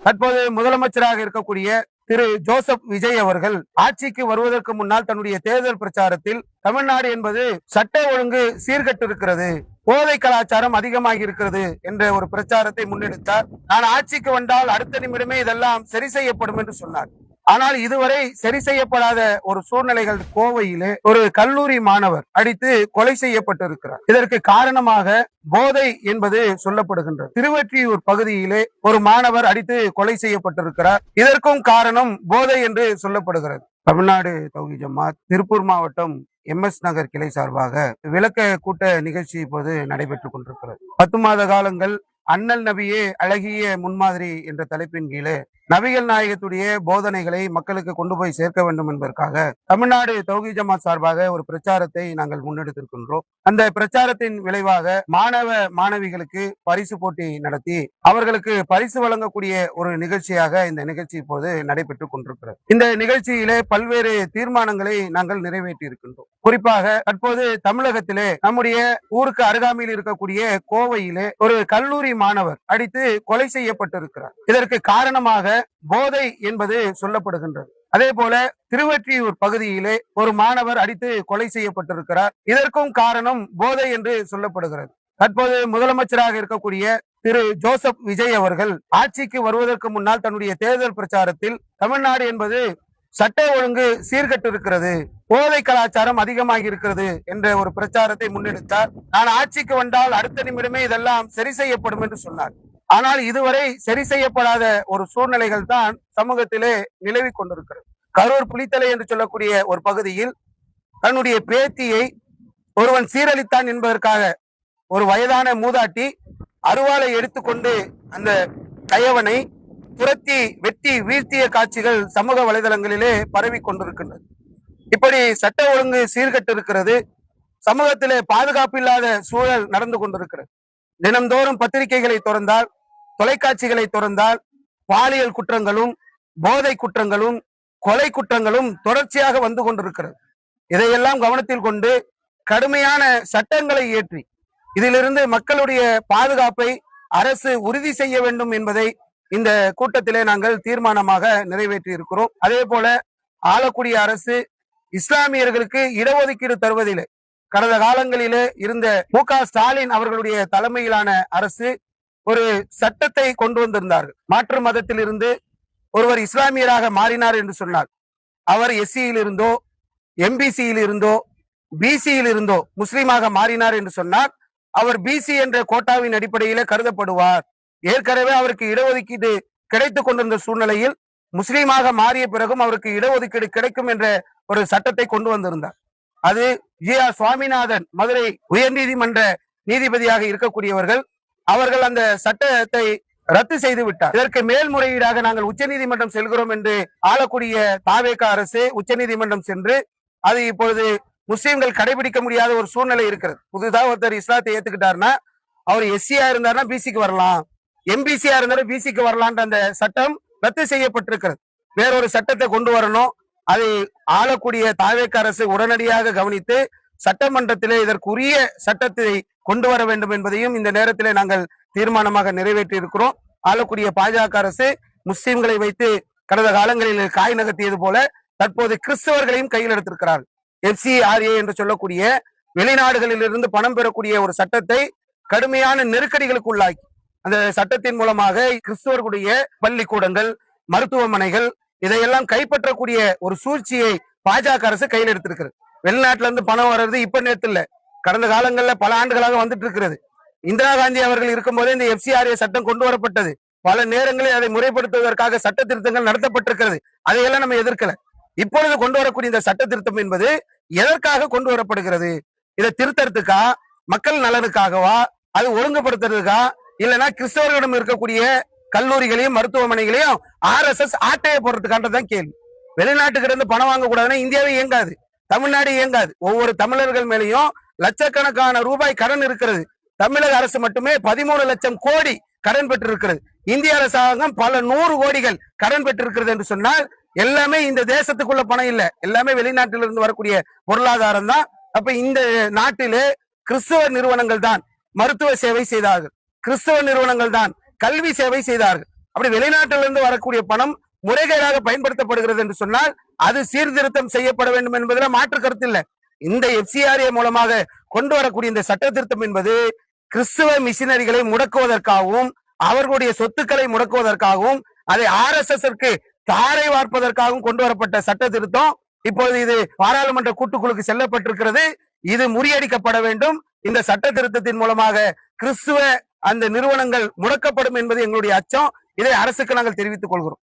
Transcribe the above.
தற்போது முதலமைச்சராக இருக்கக்கூடிய திரு ஜோசப் விஜய் அவர்கள் ஆட்சிக்கு வருவதற்கு முன்னால் தன்னுடைய தேர்தல் பிரச்சாரத்தில் தமிழ்நாடு என்பது சட்ட ஒழுங்கு சீர்கட்டு இருக்கிறது, போதை கலாச்சாரம் அதிகமாகி இருக்கிறது என்ற ஒரு பிரச்சாரத்தை முன்னெடுத்தார். நான் ஆட்சிக்கு வந்தால் அடுத்த நிமிடமே இதெல்லாம் சரி செய்யப்படும் என்று சொன்னார். ஆனால் இதுவரை சரி செய்யப்படாத ஒரு சூழ்நிலைகள் கோவையிலே ஒரு கல்லூரி மாணவர் அடித்து கொலை செய்யப்பட்டிருக்கிறார். இதற்கு காரணமாக போதை என்பது சொல்லப்படுகின்றது. திருவொற்றியூர் பகுதியிலே ஒரு மாணவர் அடித்து கொலை செய்யப்பட்டிருக்கிறார். இதற்கும் காரணம் போதை என்று சொல்லப்படுகிறது. தமிழ்நாடு தௌஹீத் ஜமாத் திருப்பூர் மாவட்டம் MS நகர் கிளை சார்பாக விளக்க கூட்ட நிகழ்ச்சி இப்போது நடைபெற்றுக் கொண்டிருக்கிறது. 10 மாத காலங்கள் அண்ணல் நபியே அழகிய முன்மாதிரி என்ற தலைப்பின் கீழே நபிகள் நாயகத்துடைய போதனைகளை மக்களுக்கு கொண்டு போய் சேர்க்க வேண்டும் என்பதற்காக தமிழ்நாடு தௌஹீத் ஜமாத் சார்பாக ஒரு பிரச்சாரத்தை நாங்கள் முன்னெடுத்திருக்கின்றோம். அந்த பிரச்சாரத்தின் விளைவாக மாணவ மாணவிகளுக்கு பரிசு போட்டி நடத்தி அவர்களுக்கு பரிசு வழங்கக்கூடிய ஒரு நிகழ்ச்சியாக இந்த நிகழ்ச்சி இப்போது நடைபெற்றுக் கொண்டிருக்கிறது. இந்த நிகழ்ச்சியிலே பல்வேறு தீர்மானங்களை நாங்கள் நிறைவேற்றி இருக்கின்றோம். குறிப்பாக தற்போது தமிழகத்திலே நம்முடைய ஊருக்கு அருகாமையில் இருக்கக்கூடிய கோவையிலே ஒரு கல்லூரி மாணவர் அடித்து கொலை செய்யப்பட்டிருக்கிறார். இதற்கு காரணமாக போதை என்பது சொல்லப்படுகின்றது. அதே போல திருவொற்றியூர் பகுதியிலே ஒரு மாணவர் அடித்து கொலை செய்யப்பட்டிருக்கிறார். இதற்கும் காரணம் போதை என்று சொல்லப்படுகிறது. தற்போது முதலமைச்சராக இருக்கக்கூடிய திரு ஜோசப் விஜய் அவர்கள் ஆட்சிக்கு வருவதற்கு முன்னால் தன்னுடைய தேர்தல் பிரச்சாரத்தில் தமிழ்நாடு என்பது சட்ட ஒழுங்கு சீர்கட்டு இருக்கிறது, போதை கலாச்சாரம் அதிகமாகி இருக்கிறது என்ற ஒரு பிரச்சாரத்தை முன்னெடுத்தார். நான் ஆட்சிக்கு வந்தால் அடுத்த நிமிடமே இதெல்லாம் சரி செய்யப்படும் என்று சொன்னார். ஆனால் இதுவரை சரி செய்யப்படாத ஒரு சூழ்நிலைகள் தான் சமூகத்திலே நிலவி கொண்டிருக்கிறது. கரூர் புலித்தலை என்று சொல்லக்கூடிய ஒரு பகுதியில் தன்னுடைய பேத்தியை ஒருவன் சீரழித்தான் என்பதற்காக ஒரு வயதான மூதாட்டி அருவாளை எடுத்துக்கொண்டு அந்த கயவனை துரத்தி வெட்டி வீழ்த்திய காட்சிகள் சமூக வலைதளங்களிலே பரவி கொண்டிருக்கின்றது. இப்படி சட்ட ஒழுங்கு சீர்கட்டு இருக்கிறது, சமூகத்திலே பாதுகாப்பு இல்லாத சூழல் நடந்து கொண்டிருக்கிறது. தினம்தோறும் பத்திரிகைகளை திறந்தால், தொலைக்காட்சிகளை திறந்தால் பாலியல் குற்றங்களும் போதை குற்றங்களும் கொலை குற்றங்களும் தொடர்ச்சியாக வந்து கொண்டிருக்கிறது. இதையெல்லாம் கவனத்தில் கொண்டு கடுமையான சட்டங்களை இயற்றி இதிலிருந்து மக்களுடைய பாதுகாப்பை அரசு உறுதி செய்ய வேண்டும் என்பதை இந்த கூட்டத்திலே நாங்கள் தீர்மானமாக நிறைவேற்றி இருக்கிறோம். அதே போல ஆளக்கூடிய அரசு இஸ்லாமியர்களுக்கு இடஒதுக்கீடு தருவதிலே கடந்த காலங்களிலே இருந்த மு.க. ஸ்டாலின் அவர்களுடைய தலைமையிலான அரசு ஒரு சட்டத்தை கொண்டு வந்திருந்தார்கள். மாற்று மதத்தில் இருந்து ஒருவர் இஸ்லாமியராக மாறினார் என்று சொன்னார், அவர் SC-யில் இருந்தோ MBC-யில் இருந்தோ BC-யில் இருந்தோ முஸ்லீமாக மாறினார் என்று சொன்னார், அவர் BC என்ற கோட்டாவின் அடிப்படையிலே கருதப்படுவார். ஏற்கனவே அவருக்கு இடஒதுக்கீடு கிடைத்துக் கொண்டிருந்த சூழ்நிலையில் முஸ்லீமாக மாறிய பிறகும் அவருக்கு இடஒதுக்கீடு கிடைக்கும் என்ற ஒரு சட்டத்தை கொண்டு வந்திருந்தார். அது G.R. சுவாமிநாதன் மதுரை உயர்நீதிமன்ற நீதிபதியாக இருக்கக்கூடியவர்கள் அவர்கள் அந்த சட்டத்தை ரத்து செய்து விட்டார். இதற்கு மேல்முறையீடாக நாங்கள் உச்சநீதிமன்றம் செல்கிறோம் என்று ஆளக்கூடிய தாவேக அரசு உச்சநீதிமன்றம் சென்று அது இப்பொழுது முஸ்லீம்கள் கடைபிடிக்க முடியாத ஒரு சூழ்நிலை இருக்கிறது. புதுதாக ஒருத்தர் இஸ்லாத்தை ஏத்துக்கிட்டாருன்னா அவர் SC-யா இருந்தாருன்னா BC-க்கு வரலாம், MBC-யா இருந்தாலும் BC-க்கு வரலான்ற அந்த சட்டம் ரத்து செய்யப்பட்டிருக்கிறது. வேறொரு சட்டத்தை கொண்டு வரணும். அதை ஆளக்கூடிய தாவேக அரசு உடனடியாக கவனித்து சட்டமன்றத்திலே இதற்குரிய சட்டத்தை கொண்டு வர வேண்டும் என்பதையும் இந்த நேரத்திலே நாங்கள் தீர்மானமாக நிறைவேற்றி இருக்கிறோம். ஆளக்கூடிய பாஜக அரசு முஸ்லிம்களை வைத்து கடந்த காலங்களில் காய் நகர்த்தியது போல தற்போது கிறிஸ்தவர்களையும் கையில் எடுத்திருக்கிறார்கள். FCRA என்று சொல்லக்கூடிய வெளிநாடுகளில் இருந்து பணம் பெறக்கூடிய ஒரு சட்டத்தை கடுமையான நெருக்கடிகளுக்கு உள்ளாக்கி அந்த சட்டத்தின் மூலமாக கிறிஸ்தவர்களுடைய பள்ளிக்கூடங்கள், மருத்துவமனைகள் இதையெல்லாம் கைப்பற்றக்கூடிய ஒரு சூழ்ச்சியை பாஜக அரசு கையில் எடுத்திருக்கிறது. வெளிநாட்டுல இருந்து பணம் வர்றது இப்ப நேரத்தில் இல்ல, கடந்த காலங்கள்ல பல ஆண்டுகளாக வந்துட்டு இருக்கிறது. இந்திரா காந்தி அவர்கள் இருக்கும்போதே இந்த FCRA சட்டம் கொண்டு வரப்பட்டது. பல நேரங்களில் அதை முறைப்படுத்துவதற்காக சட்ட திருத்தங்கள் நடத்தப்பட்டிருக்கிறது. அதையெல்லாம் நம்ம எதிர்க்கல. இப்பொழுது கொண்டு வரக்கூடிய இந்த சட்ட திருத்தம் என்பது எதற்காக கொண்டு வரப்படுகிறது? இதை திருத்தறதுக்கா, மக்கள் நலனுக்காகவா, அது ஒழுங்குபடுத்துறதுக்கா, இல்லைன்னா கிறிஸ்தவர்களிடம் இருக்கக்கூடிய கல்லூரிகளையும் மருத்துவமனைகளையும் RSS ஆட்டைய போடுறதுக்கானதான் கேள்வி. வெளிநாட்டுக்கு இருந்து பணம் வாங்க கூடாதுன்னா இந்தியாவே இயங்காது, தமிழ்நாடு இயங்காது. ஒவ்வொரு தமிழர்கள் மேலேயும் லட்சக்கணக்கான ரூபாய் கடன் இருக்கிறது. தமிழக அரசு மட்டுமே 13 லட்சம் கோடி கடன் பெற்றிருக்கிறது. இந்திய அரசாங்கம் பல 100 கோடிகள் கடன் பெற்றிருக்கிறது என்று சொன்னால் எல்லாமே இந்த தேசத்துக்குள்ள பணம் இல்ல, எல்லாமே வெளிநாட்டிலிருந்து வரக்கூடிய பொருளாதாரம் தான். அப்ப இந்த நாட்டிலே கிறிஸ்தவ நிறுவனங்கள் தான் மருத்துவ சேவை செய்தார்கள், கிறிஸ்தவ நிறுவனங்கள் தான் கல்வி சேவை செய்தார்கள். அப்படி வெளிநாட்டிலிருந்து வரக்கூடிய பணம் முறைகேடாக பயன்படுத்தப்படுகிறது என்று சொன்னால் அது சீர்திருத்தம் செய்யப்பட வேண்டும் என்பதில் மாற்று கருத்து இல்லை. இந்த FCRA மூலமாக கொண்டு வரக்கூடிய இந்த சட்ட திருத்தம் என்பது கிறிஸ்துவ மிஷினரிகளை முடக்குவதற்காகவும் அவர்களுடைய சொத்துக்களை முடக்குவதற்காகவும் அதை RSS தாரை வார்ப்பதற்காகவும் கொண்டு வரப்பட்ட சட்ட திருத்தம். இப்பொழுது இது பாராளுமன்ற கூட்டுக்குழுக்கு செல்லப்பட்டிருக்கிறது. இது முறியடிக்கப்பட வேண்டும். இந்த சட்ட திருத்தத்தின் மூலமாக கிறிஸ்துவ அந்த நிறுவனங்கள் முடக்கப்படும் என்பது எங்களுடைய அச்சம். இதை அரசுக்கு நாங்கள் தெரிவித்துக் கொள்கிறோம்.